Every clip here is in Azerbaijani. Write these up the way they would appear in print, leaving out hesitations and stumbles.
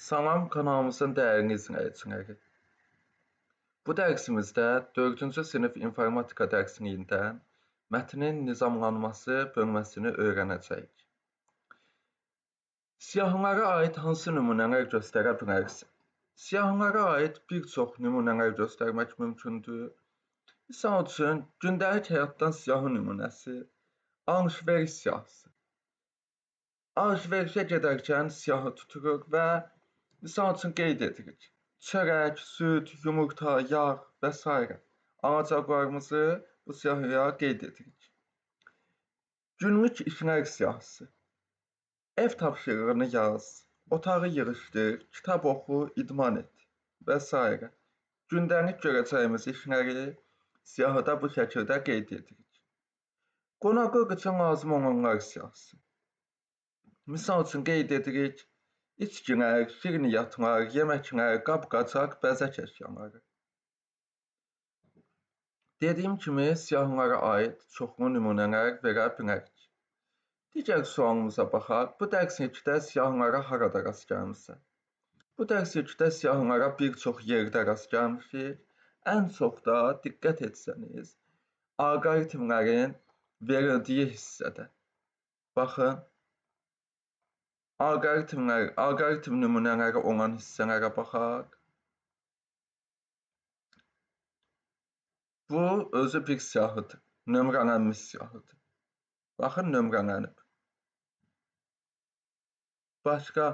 Salam, kanalımızın dəyərli izləyiciləri. Bu dərsimizdə 4-cü sinif informatika dərsliyindən mətnin nizamlanması bölməsini öyrənəcəyik. Siyahılara aid hansı nümunələr göstərə bilərsin? Siyahılara aid bir çox nümunələr göstərmək mümkündür. Misal üçün, gündəlik həyatdan siyahı nümunəsi, alış-veriş siyahısı. Alış-verişə gedərkən siyahı tuturuq və misal üçün qeyd edirik. Çörək, süd, yumurta, yağ və s. alacaqlarımızı bu siyahıya qeyd edirik. Günlük işlər siyahısı. Ev tapşırığını yaz, otağı yığışdır, kitab oxu, idman et və s. Gündəlik görəcəyimiz işləri siyahıda bu şəkildə qeyd edirik. Qonaqlıq üçün lazım olanlar siyahısı. Misal üçün qeyd edirik, içkilər, şirniyyatlar, yeməklər, qab-qacaq, bəzək əşyaları. Dediyim kimi, siyahılara aid çoxlu nümunələr verə bilərik. Digər sualımıza baxaq. Bu dərslikdə siyahılara harada rast gəlmisən? Bu dərslikdə siyahılara bir çox yerdə rast gəlmişik. Ən çox da diqqət etsəniz, alqoritmlərin verildiyi hissədə. Baxın, alqoritm nümunələri olan hissələrə baxaq. Bu, özü bir siyahıdır, nömrələnmiş siyahıdır. Baxın, nömrələnib. Başqa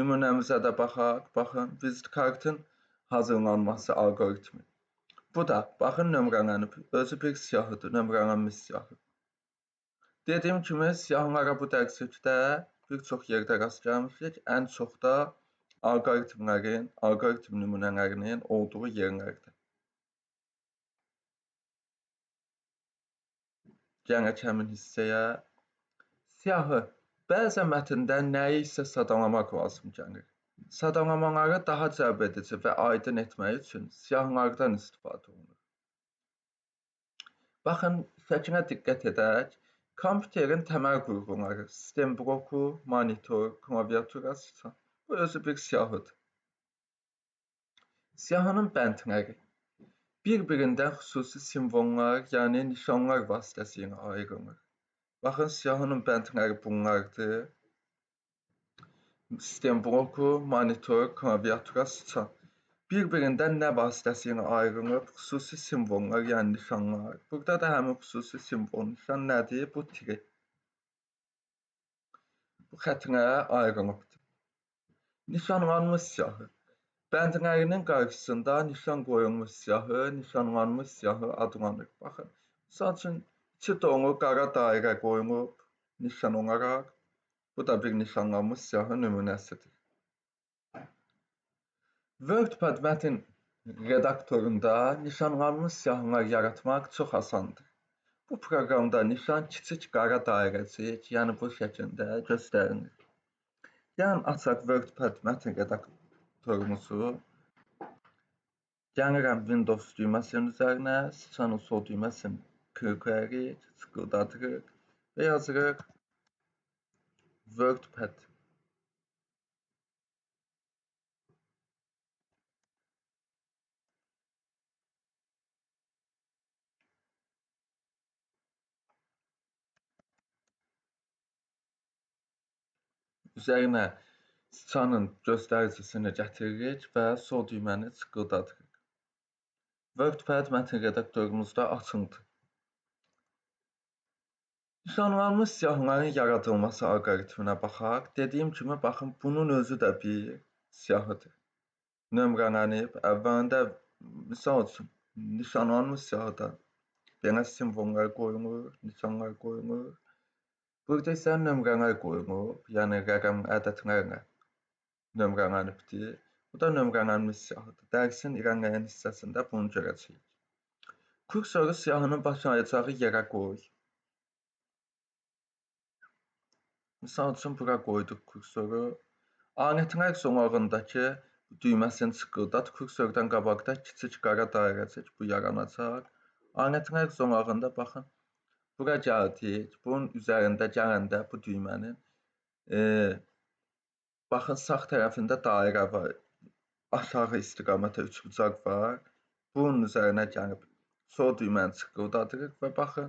nümunəmizə də baxaq. Baxın, vizit kartın hazırlanması alqoritmi. Bu da, baxın, nömrələnib. Özü bir siyahıdır, nömrələnmiş siyahı. Dediyim kimi, siyahılara bu dərslikdə bir çox yerdə rast gəlmişik. Ən çox da alqoritm nümunələrinin olduğu yerlərdə. Gələk həmin hissəyə. Siyahı. Bəzən mətndə nəyi isə sadalamaq lazım gəlir. Sadalamaları daha cəlb edici və aydın etmək üçün siyahılardan istifadə olunur. Baxın, şəklə diqqət edək. Kompüterin təməl qurğuları, sistem bloku, monitor, klaviatura, sıçan. Bu özü bir siyahıdır. Siyahının bəndləri. Bir-birindən xüsusi simvollar, yəni nişanlar vasitəsilə ayrılır. Baxın, siyahının bəndləri bunlardır. Sistem bloku, monitor, klaviatura, sıçan. Bir-birindən nə vasitəsilə ayrılıb? Xüsusi simvollar, yəni nişanlar. Burada da həmin xüsusi simvol, nişan nədir? Bu tiri. Bu xətlə ayrılıbdır. Nişanlanmış siyahı. Bəndlərinin qarşısında nişan qoyulmuş siyahı, nişanlanmış siyahı adlanır. Baxın, misal üçün, içi dolu qara dairə qoyulub nişan olaraq. Bu da bir nişanlanmış siyahı nümunəsidir. WordPad mətn redaktorunda nişanlanmış siyahılar yaratmaq çox asandır. Bu proqramda nişan kiçik qara dairəcik, yəni bu şəkildə göstərilir. Yəni, açaq WordPad mətn redaktorumuzu. Gəlirəm Windows düyməsinin üzərinə, sıçanın sol düyməsini klikləyirik, sıqıldadırıq və yazırıq WordPad. Üzərinə sıçanın göstəricisini gətiririk və sol düyməni sıqıldadırıq. WordPad mətn redaktorumuzda açıldı. Nişanlanmış siyahıların yaradılması alqoritminə baxaq. Dediyim kimi, baxın, bunun özü də bir siyahıdır. Nömrələnib, əvvəlində, misal üçün, nişanlanmış siyahıda belə simvollar qoyulur, nişanlar qoyulur. Burada isə nömrələr qoyulub, yəni rəqəm ədədlərlə nömrələnibdir. Bu da nömrələnmiş siyahıdır. Dərsin irəliləyən hissəsində bunu görəcəyik. Kursoru siyahının başlayacağı yerə qoy. Misal üçün, bura qoyduq kursoru. Alətlər zolağındakı düyməsini sıqıldat. Kursordan qabaqda kiçik qara dairəcik bu yaranacaq. Alətlər zolağında baxın. Bura gəldik, bunun üzərində gələndə bu düymənin Baxın, sağ tərəfində dairə var. Aşağı istiqamətə üçbucaq var. Bunun üzərinə gəlib sol düyməni çıxıldadırıq və baxın,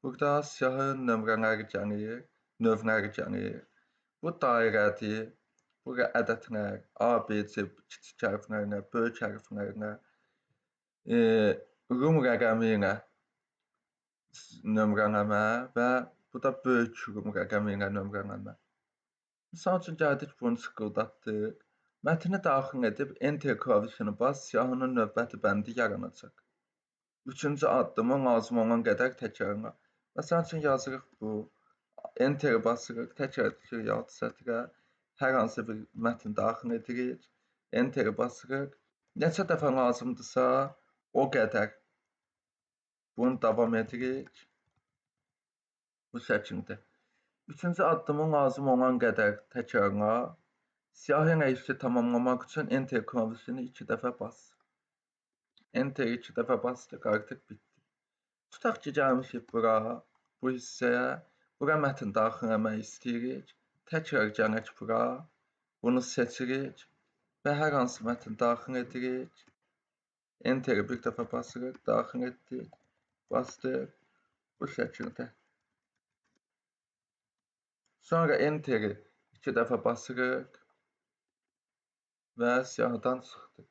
burada siyahı nömrələri gəlir, növləri gəlir. Bu dairədir. Bura ədədlər, A, B, C kiçik hərflərlə, böyük hərflərlə, Rum rəqəmi ilə nömrələmə və bu da böyük Rum rəqəmi ilə nömrələmə. Misal üçün, gəldik bunu çıxıldatdıq. Mətni daxil edib Enter klavisini bas, siyahının növbəti bəndi yaranacaq. Üçüncü addımı lazım olan qədər təkrarla. Məsəl üçün, yazırıq bu. Enter basırıq, təkrar edirik alt sətrə. Hər hansı bir mətn daxil edirik. Enter basırıq. Neçə dəfə lazımdırsa, o qədər. Bunu davam edirik. Bu şəkildə. Üçüncü addımı lazım olan qədər təkrarla. Siyahı ilə işi tamamlamaq üçün Enter klavisini 2 dəfə bas. Enter 2 dəfə bastıq, artıq bitdi. Tutaq ki, gəlmişik bura, bu hissəyə. Bura mətn daxil etmək istəyirik. Təkrar gələk bura. Bunu seçirik və hər hansı mətn daxil edirik. Enteri bir dəfə basırıq, daxil etdik, bastıq, bu şəkildə. Sonra Enteri 2 dəfə basırıq və siyahıdan çıxdıq.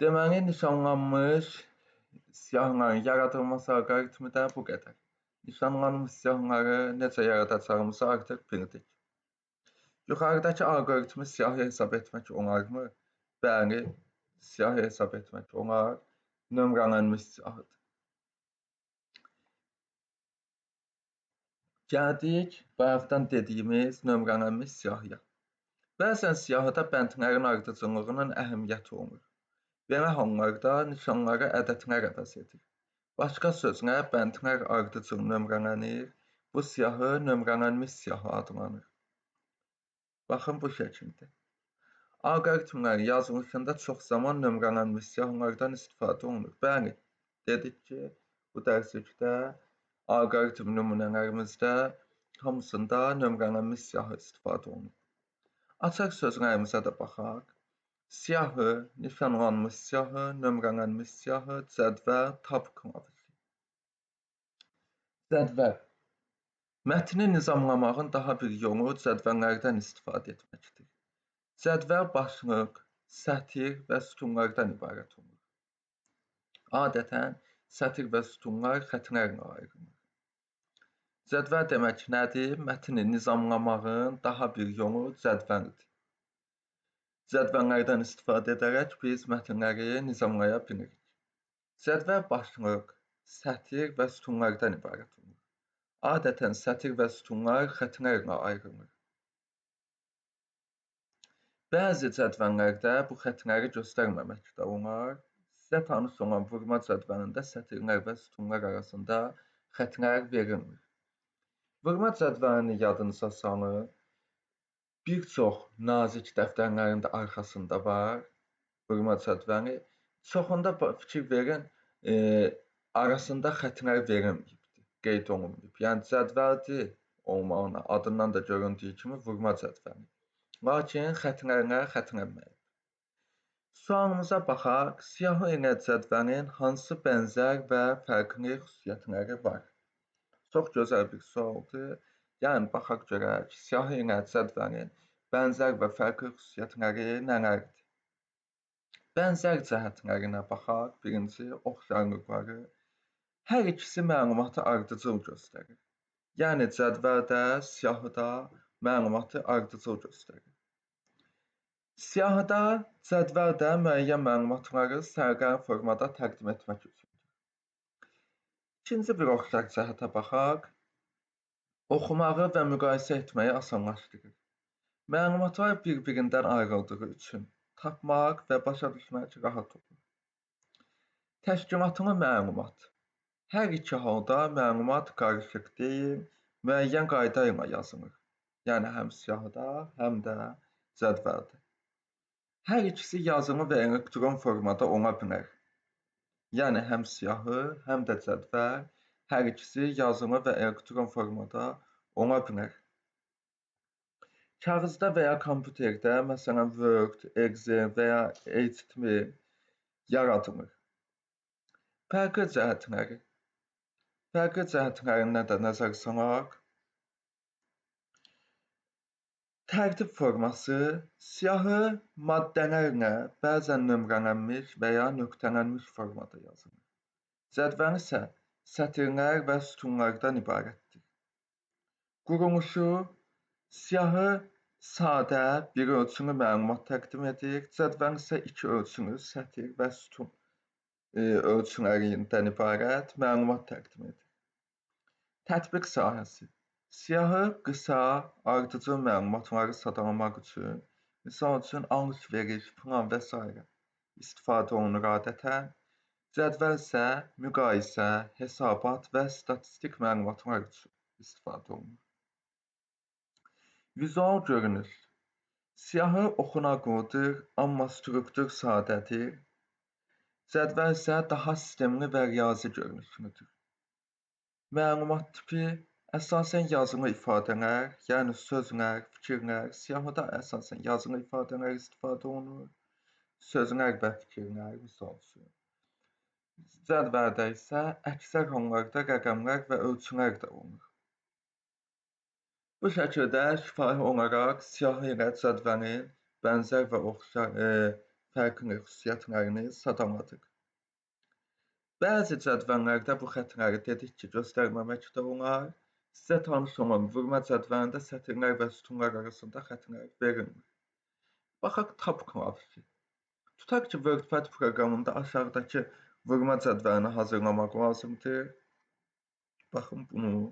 Deməli, nişanlanmış siyahıların yaradılması alqoritmi də bu qədər. Nişanlanmış siyahıları necə yaradacağımızı artıq bildik. Yuxarıdakı alqoritmi siyahı hesab etmək olarmı? Bəli, siyahı hesab etmək olar. Nömrələnmiş siyahıdır. Gəldik bayaqdan dediyimiz nömrələnmiş siyahıya. Bəzən siyahıda bəndlərin ardıcıllığının əhəmiyyəti olmur. Belə hallarda nişanları ədədlər əvəz edir. Başqa sözlə, bəndlər ardıcıl nömrələnir. Bu siyahı nömrələnmiş siyahı adlanır. Baxın, bu şəkildə. Alqoritmlər yazılışında çox zaman nömrələnmiş siyahılardan istifadə olunur. Bəli, dedik ki, bu dərslikdə alqoritm nümunələrimizdə hamısında nömrələnmiş siyahı istifadə olunur. Açıq sözlərimizə də baxaq. Siyahı, nişanlanmış siyahı, nömrələnmiş siyahı, cədvəl, tab klavisi. Cədvəl. Mətni nizamlamağın daha bir yolu cədvəllərdən istifadə etməkdir. Cədvəl başlıq, sətir və sütunlardan ibarət olur. Adətən sətir və sütunlar xətlərlə ayrılır. Cədvəl demək nədir? Mətni nizamlamağın daha bir yolu cədvəldir. Cədvəllərdən istifadə edərək biz mətnləri nizamlaya bilirik. Cədvəl başlıq, sətir və sütunlardan ibarət olur. Adətən sətir və sütunlar xətlərlə ayrılır. Bəzi cədvəllərdə bu xətləri göstərməməkdə olar. Sizə tanış olan vurma cədvəlində sətirlər və sütunlar arasında xətlər verilmir. Vurma cədvəlini yadınıza salın. Bir çox nazik dəftərlərin də arxasında var vurma cədvəli. Çoxunda fikir verin, arasında xətlər verilməyibdir, qeyd olunmayıb. Yəni cədvəldir olmağına, adından da göründüyü kimi vurma cədvəli. Lakin xətlərlə xətlənməyib. Sualımıza baxaq, siyahı ilə cədvəlin hansı bənzər və fərqli xüsusiyyətləri var? Çox gözəl bir sualdır. Yəni, baxaq görək, siyahı ilə cədvəlin bənzər və fərqli xüsusiyyətləri nələrdir? Bənzər cəhətlərinə baxaq. Birinci, oxşarlıqları. Hər ikisi məlumatı ardıcıl göstərir. Yəni, cədvəldə, siyahıda məlumatı ardıcıl göstərir. Siyahıda, cədvəldə müəyyən məlumatları sərgərm formada təqdim etmək üçündür. İkinci bir oxşar cəhətə baxaq. Oxumağı və müqayisə etməyi asanlaşdırır. Məlumatlar bir-birindən ayrıldığı üçün tapmaq və başa düşmək rahat olur. Təşkilatlı məlumat. Hər iki halda məlumat qarışıq deyil, müəyyən qayda ilə yazılır. Yəni, həm siyahıda, həm də cədvəldə. Hər ikisi yazılı və elektron formada ola bilər. Yəni, həm siyahı, həm də cədvəl, hər ikisi yazılı və elektron formada ola bilər. Kağızda və ya kompüterdə, məsələn, Word, Excel və ya HTML yaradılır. Fərqli cəhətlərinə də nəzər salaq. Tərtib forması siyahı maddələrlə bəzən nömrələnmiş və ya nöqtələnmiş formada yazılır. Cədvəl isə sətirlər və sütunlardan ibarətdir. Quruluşu siyahı sadə, bir ölçülü məlumat təqdim edir. Cədvəl isə iki ölçülü sətir və sütun ölçülərindən ibarət məlumat təqdim edir. Tətbiq sahəsi siyahı qısa, ardıcıl məlumatları sadalamaq üçün, misal üçün alış-veriş, plan və s. istifadə olunur adətən. Cədvəl isə müqayisə, hesabat və statistik məlumatlar üçün istifadə olunur. Vizual görünüş siyahı oxunaqlıdır, amma struktur sadədir. Cədvəl isə daha sistemli və riyazi görünüşlüdür. Məlumat tipi əsasən yazılı ifadələr, yəni sözlər, fikirlər, siyahıda əsasən yazılı ifadələr istifadə olunur. Sözlər və fikirlər, misal üçün. Cədvəldə isə əksər hallarda rəqəmlər və ölçülər də olunur. Bu şəkildə şifahi olaraq siyahı ilə cədvəlin bənzər və oxşar fərqli xüsusiyyətlərini sadaladıq. Bəzi cədvəllərdə bu xətləri dedik ki, göstərməmək də olar. Sizə tanış olan vurma cədvəlində sətirlər və sütunlar arasında xətlər verilmir. Baxaq tab klavişi. Tutaq ki, WordPad proqramında aşağıdakı vurma cədvəlini hazırlamaq lazımdır. Baxın bunu.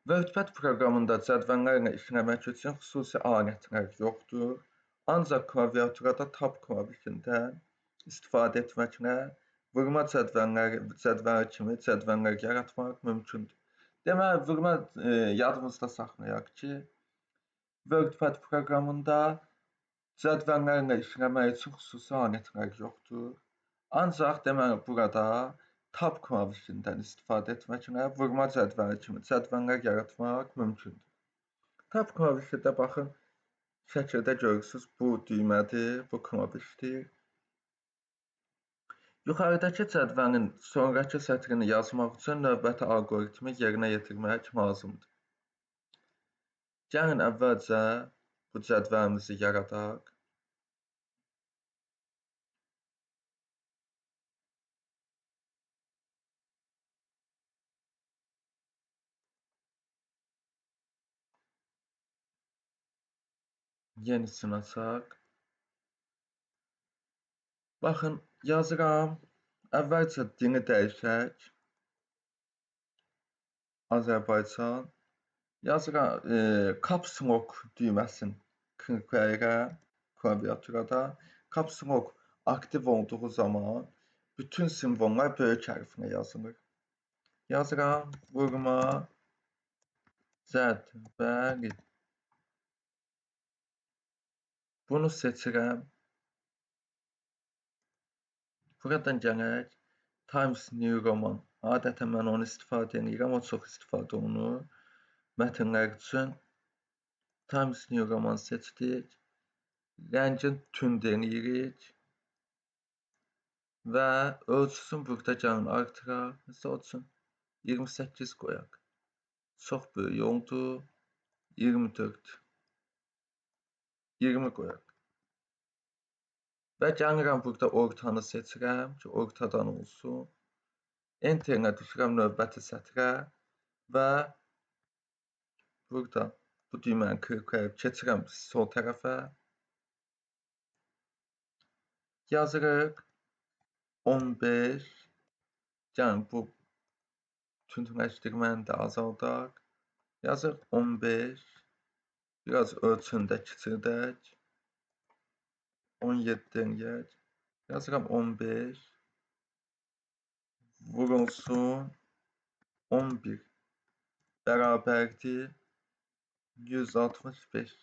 WordPad proqramında cədvəllərlə işləmək üçün xüsusi alətlər yoxdur. Ancaq klaviaturada tab klavişindən istifadə etməklə vurma cədvəli kimi cədvəllər yaratmaq mümkündür. Deməli, vurma yadımızda saxlayaq ki, WordPad proqramında cədvəllərlə işləmək üçün xüsusi alətlər yoxdur. Ancaq deməli, burada tab klavişindən istifadə etməklə vurma cədvəli kimi cədvəllər yaratmaq mümkündür. Tab klavişi də baxın, şəkildə görürsünüz, bu düymədir, bu klavişdir. Yuxarıdakı cədvəlin sonraki sətrini yazmaq üçün növbəti algoritmi yerinə yetirmək lazımdır. Gəlin əvvəlcə bu cədvəlimizi yaradaq. Yenisini açaq. Baxın, yazıram. Əvvəlcə dini dəyişək. Azərbaycan. Yazıram, Caps Lock düyməsini kliklərəm klaviaturada. Caps Lock aktiv olduğu zaman bütün simvollar böyük hərflə yazılır. Yazıram, vurma cədvəli. Bunu seçirəm. Buradan gələk. Times New Roman. Adətən mən onu istifadə edirəm, o çox istifadə olunur. Mətnlər üçün Times New Roman seçdik. Rəngin tünd eləyirik. Və ölçüsünü burada gəlin artıraq. Misal üçün 28 qoyaq. Çox böyük oldu. 24. 20 qoyaq. Və gəlirəm burada ortanı seçirəm ki, ortadan olsun. Enter-ə düşürəm növbəti sətrə və burada bu düyməni kliklərib keçirəm sol tərəfə. Yazırıq 15. Gəlin bu tündləşdirməni də azaldaq. Yazırıq 15. Biraz ölçünü də kiçildək. 17 eləyək. Yazıram 15. Vurulsun 11 bərabərdir 165.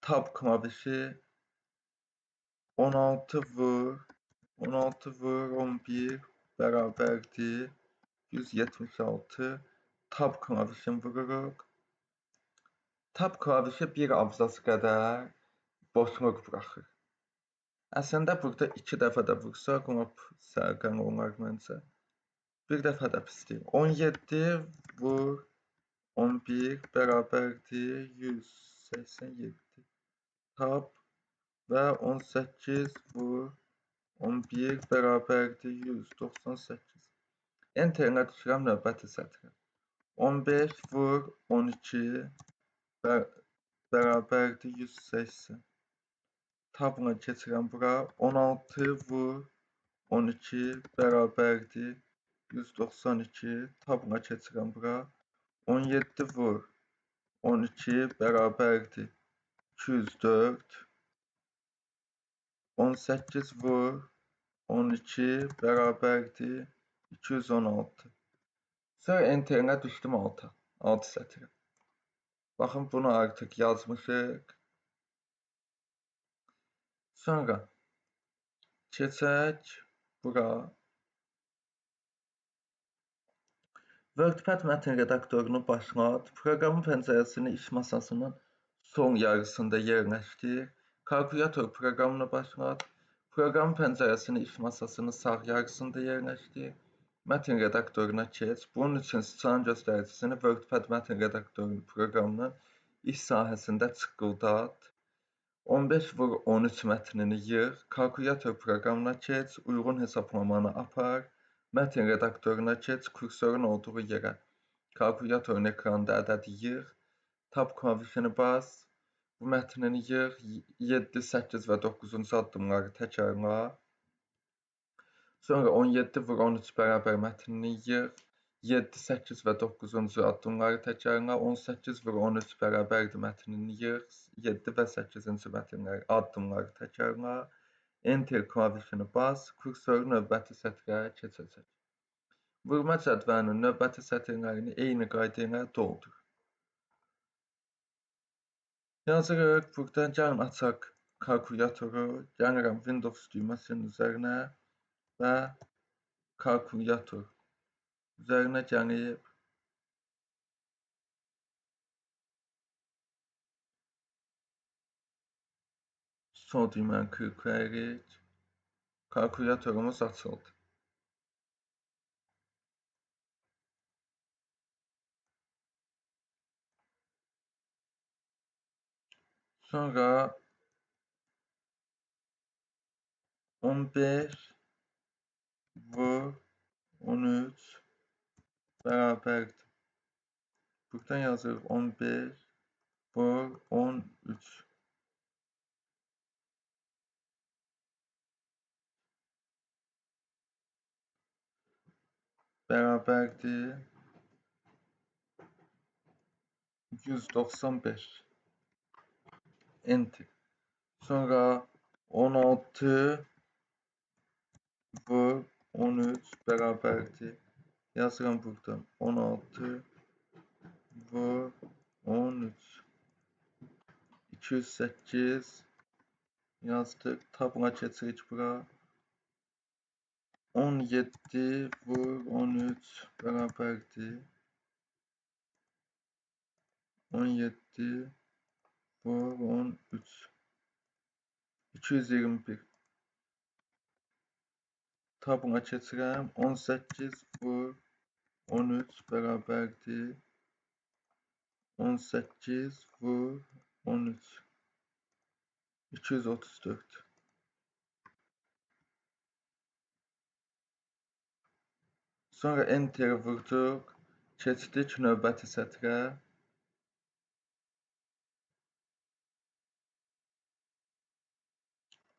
Tab klavişi 16 vur 11 bərabərdir 176. Tab klavişini vururuq. Tab klavişi bir abzas qədər boşluq buraxır. Əslində burada 2 dəfə də vursaq, sərqəm olar məncə. Bir dəfə də pisdir. 17 vur 11 bərabərdir 187. Tab və 18 vur 11 bərabərdir 198. Enterinə düşürəm növbəti sətrə. 15 vur 12 bərabərdir 180. Tabla keçirəm bura. 16 vur 12 bərabərdir 192. Tabla keçirəm bura. 17 vur 12 bərabərdir 204. 18 vur 12 bərabərdir 216. Sonra enterinə düşdüm 6 sətrə. Baxın, bunu artıq yazmışıq. Sonra keçək bura. WordPad mətn redaktorunu başlat. Proqramın pəncərəsini iş masasının son yarısında yerləşdir. Kalkulator proqramını başlat. Proqramın pəncərəsini iş masasının sağ yarısında yerləşdir. Mətn redaktoruna keç. Bunun üçün sıçan göstəricisini WordPad mətn redaktoru proqramının iş sahəsində çıqqıldat. 15 vur 13 mətnini yığ. Kalkulator proqramına keç. Uyğun hesablamanı apar. Mətn redaktoruna keç. Kursorun olduğu yerə kalkulatorun ekranında ədədi yığ. Tab klavişini bas. Bu mətnini yığ. 7, 8 və 9-cu addımları təkrarla. Sonra 17 vur 13 bərabər mətnini yığ. 7, 8 və 9-cu addımları təkrarla. 18 vur 13 bərabərdir mətnini yığ. 7 və 8-ci addımları təkrarla. Enter klavişini bas. Kursoru növbəti sətrə keçəcək. Vurma cədvəlinin növbəti sətirlərini eyni qayda ilə doldur. Yazırıq. Buradan gəlin açaq kalkulatoru. Gəlirəm Windows düyməsinin üzərinə və kalkulator üzərinə gəlib sol düyməni klikləyirik. Kalkulatorumuz açıldı. Sonra 15 vur 13 bərabərdir. Buradan yazırıq 15 vur 13 bərabərdir 195. Enter. Sonra 16 vur 13 bərabərdir. Yazıram buradan 16 vur 13 208 yazdıq. Tabla keçirik bura. 17 vur 13 bərabərdir 17 vur 13 221. Tabla keçirəm. 18 vur 13 bərabərdir 18 vur 13 234. Sonra enteri vurduq. Keçdik növbəti sətrə.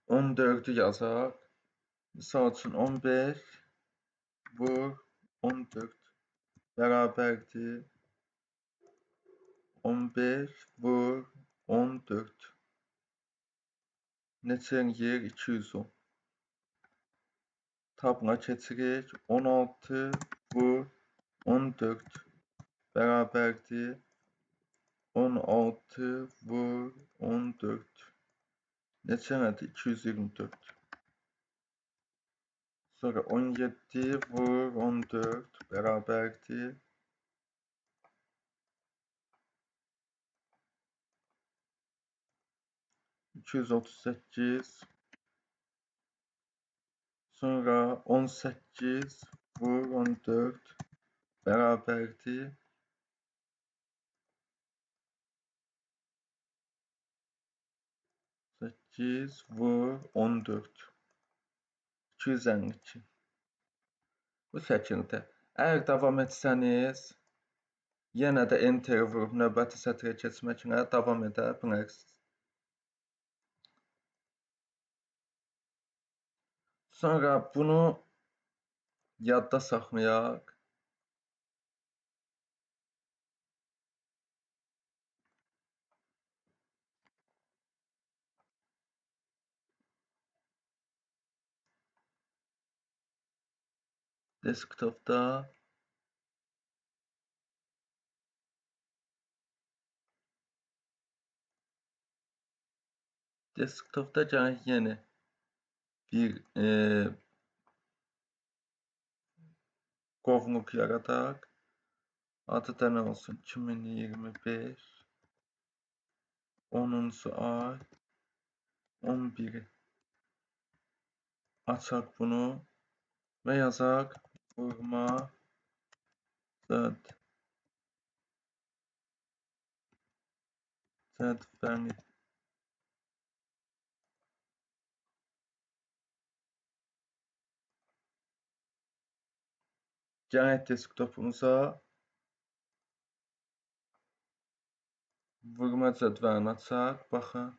14'ü yazaq. Misal üçün 15 vur 14 bərabərdir 15 vur 14 neçə yer 210. Tabla keçirik. 16 vur 14 bərabərdir 16 vur 14 neçə nədir 224. Sonra 17 vur 14 bərabərdir 238 sonra 18 vur 14 bərabərdir 8 vur 14 252 bu şəkildə. Əgər davam etsəniz, yenə də enter vurub növbəti sətrə keçməklə davam edə bilərsiniz. Sonra bunu yadda saxlayaq. Desktopda gələk yeni bir qovluq yaradaq. Adı da nə olsun? 2025 10-cu ay 11-i açaq bunu və yazaq vurma cədvəli. Gələk desktopumuza vurma cədvəlini açaq. Baxın.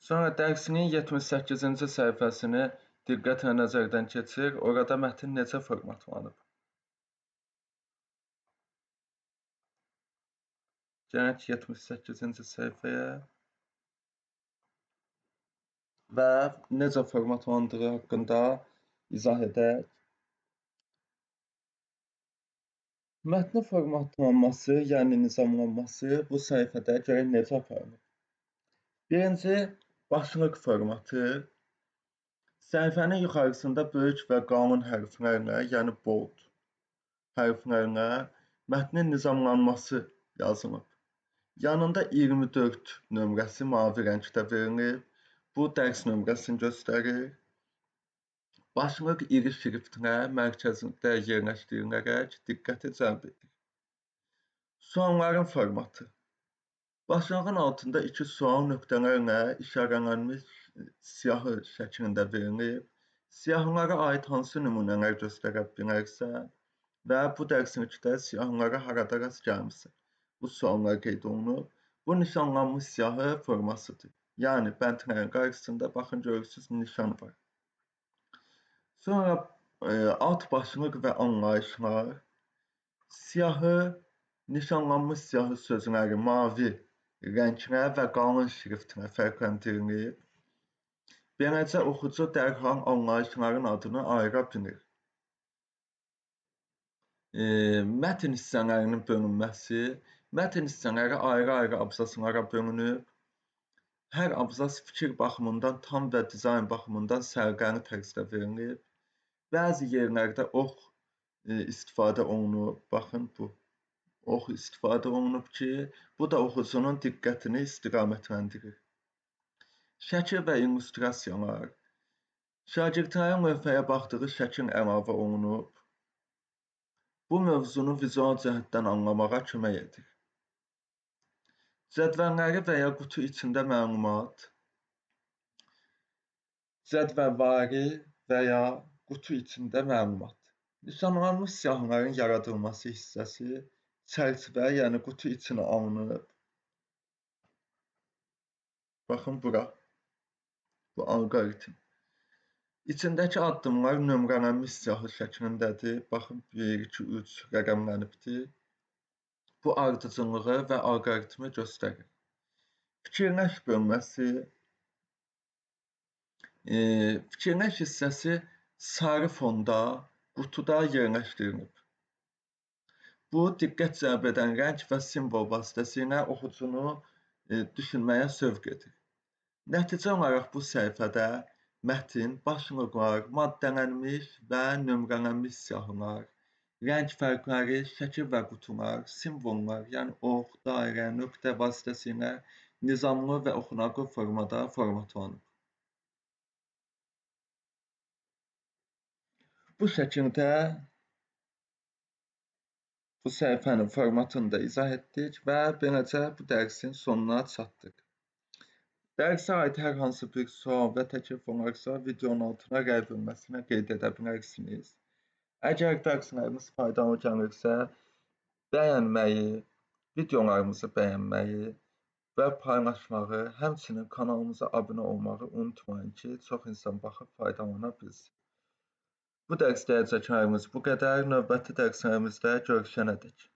Sonra dərsinin 78-ci səhifəsini diqqətlə nəzərdən keçir. Orada mətn necə formatlanıb? Gələk 78-ci səhifəyə və necə formatlandığı haqqında izah edək. Mətnin formatlanması, yəni nizamlanması bu səhifədə görək necə aparılır. Birinci, başlıq formatı. Səhifənin yuxarısında böyük və qalın hərflərlə, yəni bold hərflərlə mətnin nizamlanması yazılıb. Yanında 24 nömrəsi mavi rəngdə verilib. Bu dərs nömrəsini göstərir. Başlıq iri şriftlə mərkəzində yerləşdirilərək diqqəti cəlb edir. Sualların formatı. Başlığın altında 2 sual nöqtələrlə işarələnmiş siyahı şəklində verilib. Siyahılara aid hansı nümunələr göstərə bilərsən və bu dərslikdə siyahılara harada rast gəlmirsən? Bu suallar qeyd olunub. Bu nişanlanmış siyahı formasıdır. Yəni, bəndlərin qarşısında baxın, görürsünüz, nişan var. Sonra alt başlıq və anlayışlar. Siyahı, nişanlanmış siyahı sözləri mavi rənglə və qalın şriftlə fərqləndirilib. Beləcə, oxucu dərhal anlayışların adını ayıra bilir. Mətn hissələrinin bölünməsi. Mətn hissələri ayrı-ayrı abzaslara bölünüb. Hər abzas fikir baxımından tam və dizayn baxımından sərgəni tərzdə verilib. Bəzi yerlərdə ox istifadə olunub. Baxın, bu ox istifadə olunub ki, bu da oxucunun diqqətini istiqamətləndirir. Şəkil və illüstrasiyalar. Şagirdlərin lövhəyə baxdığı şəkil əlavə olunub. Bu mövzunu vizual cəhətdən anlamağa kömək edir. Cədvəlləri və ya qutu içində məlumat. Cədvəlvari və ya qutu içində məlumat. Nişanlanmış siyahıların yaradılması hissəsi çərçivə, yəni qutu içinə alınıb. Baxın bura, bu alqoritm. İçindəki addımlar nömrələnmiş siyahı şəklindədir. Baxın, 1, 2, 3 rəqəmlənibdir. Bu ardıcıllığı və alqoritmi göstərir. Fikirləş bölməsi. Fikirləş hissəsi sarı fonda, qutuda yerləşdirilib. Bu, diqqət cəlb edən rəng və simvol vasitəsilə oxucunu düşünməyə sövq edir. Nəticə olaraq bu səhifədə mətn, başlıqlar, maddələnmiş və nömrələnmiş siyahılar, rəng fərqləri, şəkil və qutular, simvollar, yəni ox, dairə, nöqtə vasitəsilə nizamlı və oxunaqlı formada formatlanıb. Bu şəkildə bu səhifənin formatını da izah etdik və beləcə bu dərsin sonuna çatdıq. Dərsə aid hər hansı bir sual və təklif olarsa, videonun altına rəy bölməsinə qeyd edə bilərsiniz. Əgər dərslərimiz faydalı gəlirsə, bəyənməyi, videolarımızı bəyənməyi və paylaşmağı, həmçinin kanalımıza abunə olmağı unutmayın ki, çox insan baxıb faydalana bilsin. Bu dərs deyəcəklərimiz bu qədər. Növbəti dərslərimizdə görüşənədək.